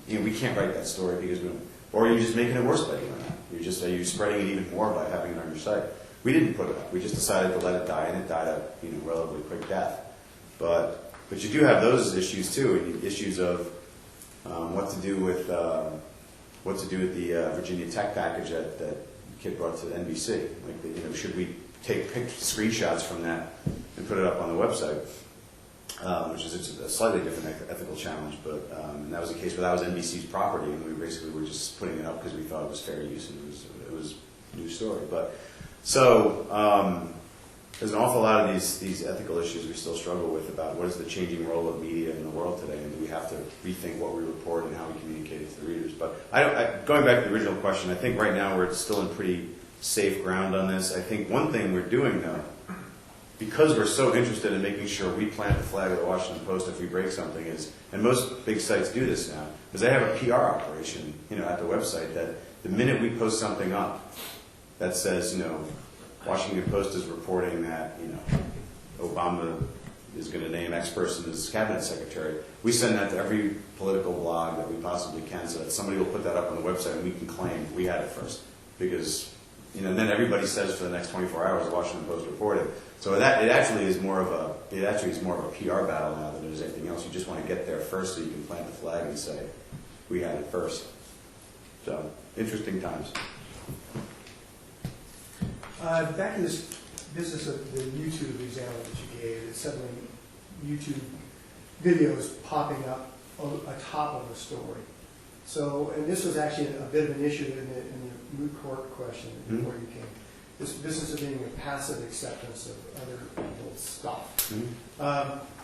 that we can't write that story because we don't. Or you're just making it worse by doing that. You're spreading it even more by having it on your site. We didn't put it up. We just decided to let it die, and it died a relatively quick death. But you do have those issues too, issues of what to do with the Virginia Tech package that Kid brought to NBC. Should we take screenshots from that and put it up on the website? Which is a slightly different ethical challenge, but and that was a case where that was NBC's property, and we basically were just putting it up because we thought it was fair use and it was a new story. But so there's an awful lot of these ethical issues we still struggle with about what is the changing role of media in the world today, and do we have to rethink what we report and how we communicate it to the readers. But going back to the original question, I think right now we're still in pretty safe ground on this. I think one thing we're doing, though, because we're so interested in making sure we plant the flag of the Washington Post if we break something is, and most big sites do this now, is they have a PR operation, at the website that the minute we post something up that says, Washington Post is reporting that, Obama is going to name X person as cabinet secretary. We send that to every political blog that we possibly can so that somebody will put that up on the website and we can claim we had it first. Because, and then everybody says for the next 24 hours the Washington Post reported. So it actually is more of a PR battle now than there's anything else. You just want to get there first so you can plant the flag and say, we had it first. So, interesting times. Back in this business of the YouTube example that you gave, it's suddenly YouTube videos popping up atop of a story. So, and this was actually a bit of an issue in the moot court question before you came. this business of being a passive acceptance of other people's stuff.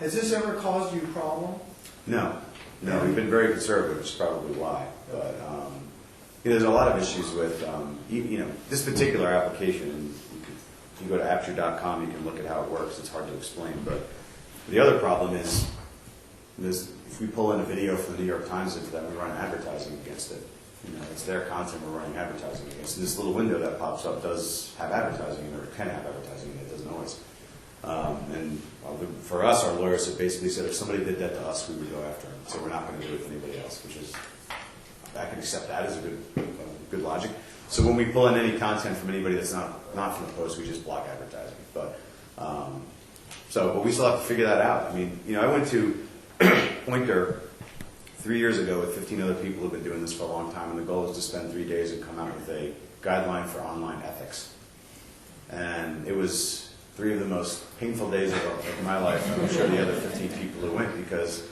Has this ever caused you a problem? No, we've been very conservative, which is probably why. But there's a lot of issues with this particular application. And if you go to apture.com, you can look at how it works. It's hard to explain, but the other problem is if we pull in a video from the New York Times into that, we run advertising against it. It's their content we're running advertising against. And this little window that pops up does have advertising in it, or can have advertising in it. It doesn't always. For us, our lawyers have basically said if somebody did that to us, we would go after them. So we're not going to do it with anybody else, which is, I can accept that as a good logic. So when we pull in any content from anybody that's not from the Post, we just block advertising. But we still have to figure that out. I mean, I went to Pointer 3 years ago with 15 other people who've been doing this for a long time, and the goal is to spend 3 days and come out with a guideline for online ethics. And it was 3 of the most painful days of my life, and I'm sure the other 15 people who went, because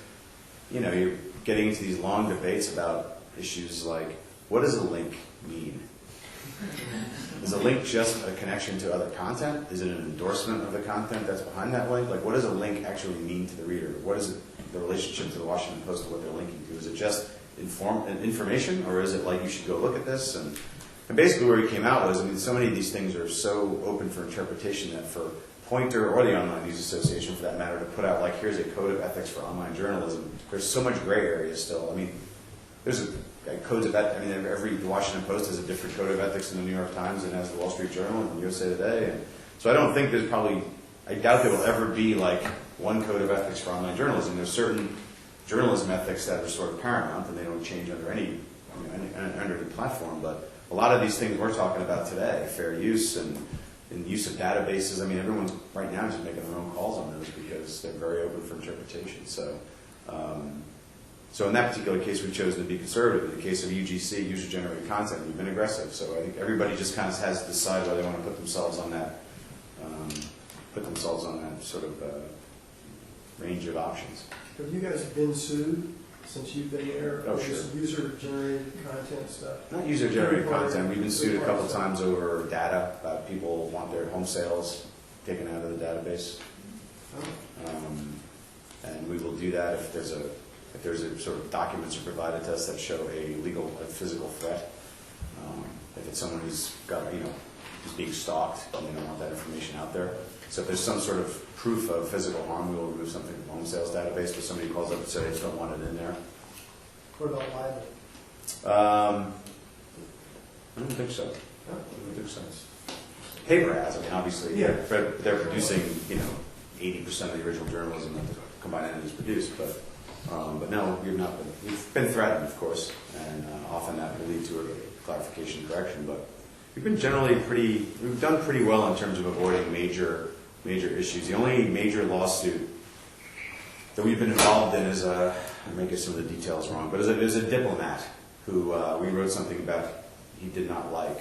you're getting into these long debates about issues like, what does a link mean? Is a link just a connection to other content? Is it an endorsement of the content that's behind that link? Like, what does a link actually mean to the reader? What is the relationship to the Washington Post and what they're linking to? Is it just information, or is it like you should go look at this? And basically where we came out was, so many of these things are so open for interpretation that for Pointer or the Online News Association, for that matter, to put out like, here's a code of ethics for online journalism, there's so much gray area still. There's codes of ethics. The Washington Post has a different code of ethics than the New York Times and has the Wall Street Journal and the USA Today. And so I don't think I doubt there will ever be like one code of ethics for online journalism. There's certain journalism ethics that are sort of paramount and they don't change under any platform. But a lot of these things we're talking about today, fair use and use of databases, everyone's right now just making their own calls on those because they're very open for interpretation. So in that particular case, we've chosen to be conservative. In the case of UGC, user-generated content, we've been aggressive. So I think everybody just kind of has to decide whether they want to put themselves on that sort of range of options. Have you guys been sued since you've been there? Oh, sure. User-generated content stuff? Not user-generated content. We've been sued a couple times over data. People want their home sales taken out of the database. And we will do that if there's a sort of documents are provided to us that show a physical threat. If it's someone who's got, who's being stalked, and they don't want that information out there. So if there's some sort of proof of physical harm, we will remove something from the home sales database, but somebody calls up and says they just don't want it in there. What about libel? I don't think so. I don't think so. Paper has. Obviously, yeah. they're producing, 80% of the original journalism that the combined entities produce, but no, we've not been. We've been threatened, of course, and often that will lead to a clarification and correction. But we've been we've done pretty well in terms of avoiding major issues. The only major lawsuit that we've been involved in is I may get some of the details wrong, but it was a diplomat who we wrote something about he did not like,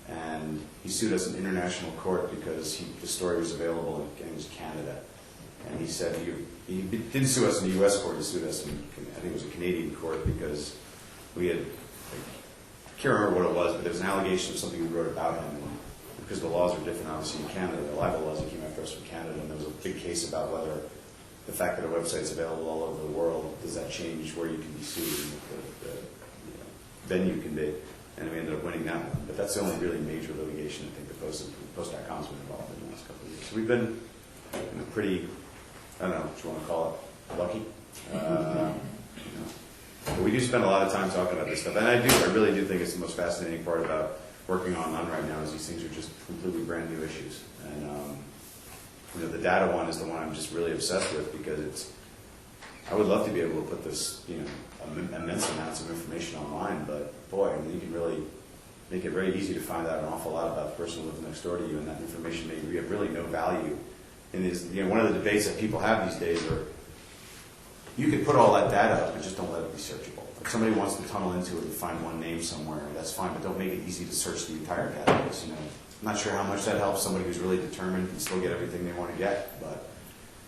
and he sued us in international court because the story was available in Canada. And he said he didn't sue us in the U.S. court, he sued us in, I think it was a Canadian court, because we had, I can't remember what it was, but there was an allegation of something we wrote about him. And because the laws are different, obviously, in Canada, the libel laws that came after us from Canada, and there was a big case about whether the fact that a website's available all over the world, does that change where you can be sued and the venue can be? And we ended up winning that one. But that's the only really major litigation I think the Post.com's been involved in the last couple of years. So we've been pretty, I don't know what you want to call it, lucky. But we do spend a lot of time talking about this stuff. And I really do think it's the most fascinating part about working on right now is these things are just completely brand new issues. And the data one is the one I'm just really obsessed with because I would love to be able to put this, immense amounts of information online, but boy, you can really make it very easy to find out an awful lot about the person who lives next door to you, and that information may have really no value. And one of the debates that people have these days are, you can put all that data up, but just don't let it be searchable. If somebody wants to tunnel into it and find one name somewhere, that's fine, but don't make it easy to search the entire database. I'm not sure how much that helps somebody who's really determined and still get everything they want to get, but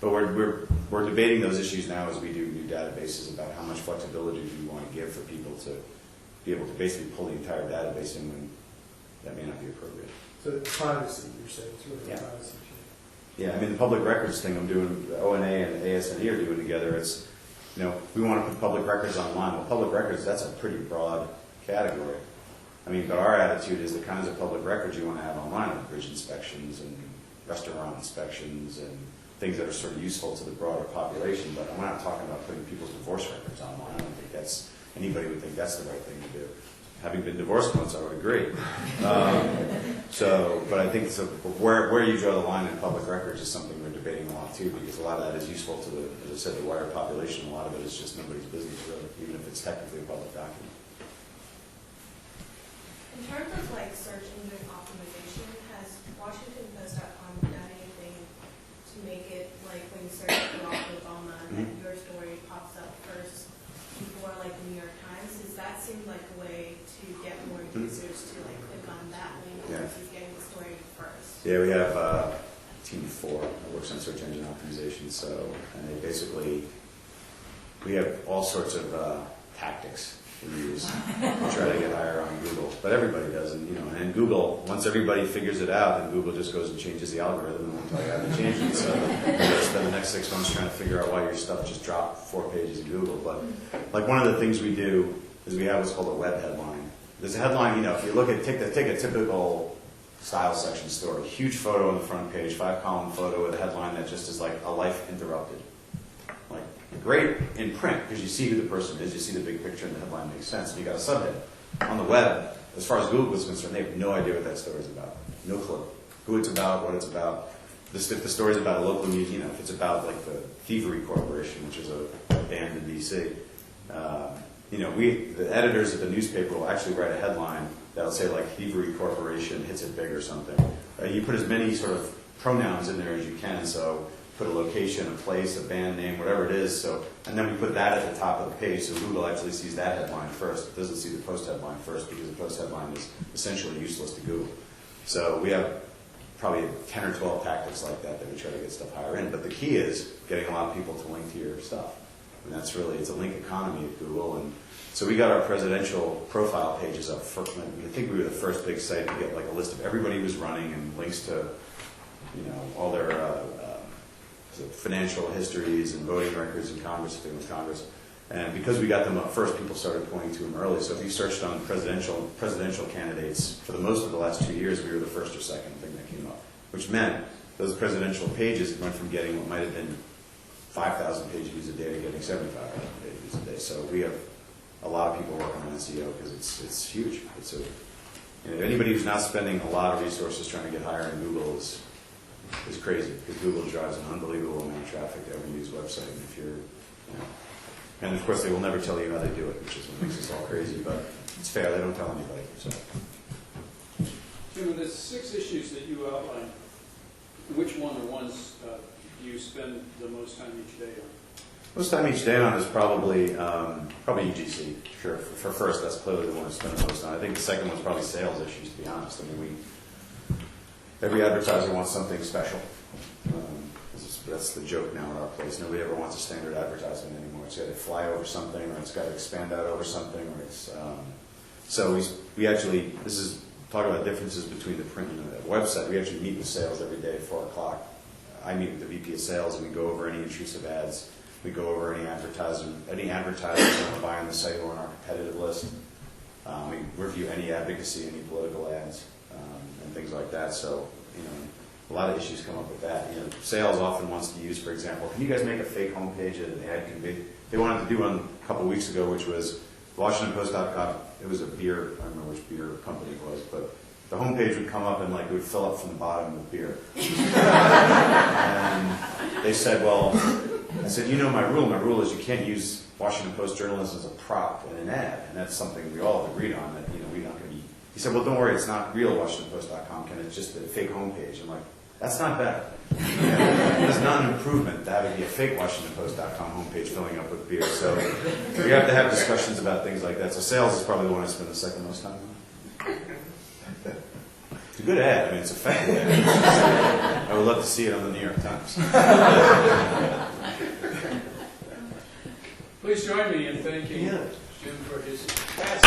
we're debating those issues now as we do new databases about how much flexibility do you want to give for people to be able to basically pull the entire database in when that may not be appropriate. So the privacy, you're saying, it's really Yeah. a privacy issue. Yeah, I mean, the public records thing I'm doing, the ONA and ASNE are doing together, it's, we want to put public records online. Well, public records, that's a pretty broad category. I mean, but our attitude is the kinds of public records you want to have online, like bridge inspections and restaurant inspections and things that are sort of useful to the broader population, but I'm not talking about putting people's divorce records online. I don't think anybody would think that's the right thing to do. Having been divorced once, I would agree. But I think where you draw the line in public records is something we're debating a lot too, because a lot of that is useful to as I said, the wider population. A lot of it is just nobody's business, really, even if it's technically a public document. In terms of search engine optimization, has WashingtonPost.com done anything to make it when you search for Barack Obama, that your story pops up first before the New York Times? Does that seem like a way to get more users to click on that link versus getting the story first? Yeah, we have a team of 4 that works on search engine optimization. And they basically, we have all sorts of tactics we use to try to get higher on Google. But everybody does, and Google, once everybody figures it out, then Google just goes and changes the algorithm and won't tell you how to change it. So you got to spend the next 6 months trying to figure out why your stuff just dropped 4 pages in Google. But one of the things we do is we have what's called a web headline. There's a headline, if you look at, take a typical style section story, huge photo on the front page, 5-column photo with a headline that just is like a life interrupted. Great in print because you see who the person is, you see the big picture, and the headline makes sense. And you got a subhead. On the web, as far as Google is concerned, they have no idea what that story is about. No clue. Who it's about, what it's about. If the story is about a local museum, if it's about the Thievery Corporation, which is a band in D.C., the editors of the newspaper will actually write a headline that'll say Thievery Corporation hits it big or something. You put as many sort of pronouns in there as you can, so put a location, a place, a band name, whatever it is. And then we put that at the top of the page, so Google actually sees that headline first. It doesn't see the post headline first because the post headline is essentially useless to Google. So we have probably 10 or 12 tactics like that we try to get stuff higher in. But the key is getting a lot of people to link to your stuff. And that's really, it's a link economy at Google. And so we got our presidential profile pages up first. I think we were the first big site to get a list of everybody who's running and links to, all their financial histories and voting records in Congress, if it was Congress. And because we got them up first, people started pointing to them early. So if you searched on presidential candidates, for the most of the last 2 years, we were the first or second thing that came up, which meant those presidential pages went from getting what might have been 5,000 page views a day to getting 75,000 page views a day. So we have a lot of people working on SEO because it's huge. Anybody who's not spending a lot of resources trying to get higher in Google is crazy, because Google drives an unbelievable amount of traffic to every news website. And if you're, and of course they will never tell you how they do it, which is what makes us all crazy. But it's fair; they don't tell anybody. So, Jim, of the 6 issues that you outlined, which one or ones do you spend the most time each day on? Most time each day on is probably UGC. Sure, for first, that's clearly the one I spend the most on. I think the second one's probably sales issues. To be honest, every advertiser wants something special. That's the joke now at our place. Nobody ever wants a standard advertisement anymore. It's got to fly over something, or it's got to expand out over something, or it's. So we actually, this is talk about differences between the print and the website. We actually meet with sales every day at 4 o'clock. I meet with the VP of sales, and we go over any intrusive ads. We go over any advertisers that want to buy on the site or on our competitive list. We review any advocacy, any political ads, and things like that. So, a lot of issues come up with that. Sales often wants to use, for example, can you guys make a fake homepage that an ad can be? They wanted to do one a couple weeks ago, which was WashingtonPost.com. It was a beer, I don't remember which beer company it was, but the homepage would come up and it would fill up from the bottom with beer. And they said, well, I said, my rule. My rule is you can't use Washington Post journalism as a prop in an ad, and that's something we all agreed on. That we're not going to be. He said, well, don't worry, it's not real WashingtonPost.com. It's just a fake homepage. I'm like, that's not better. It's not an improvement. That would be a fake WashingtonPost.com homepage filling up with beer. So we have to have discussions about things like that. So sales is probably the one I spend the second most time on. It's a good ad. It's effective ad. I would love to see it on the New York Times. Please join me in thanking Jim for his past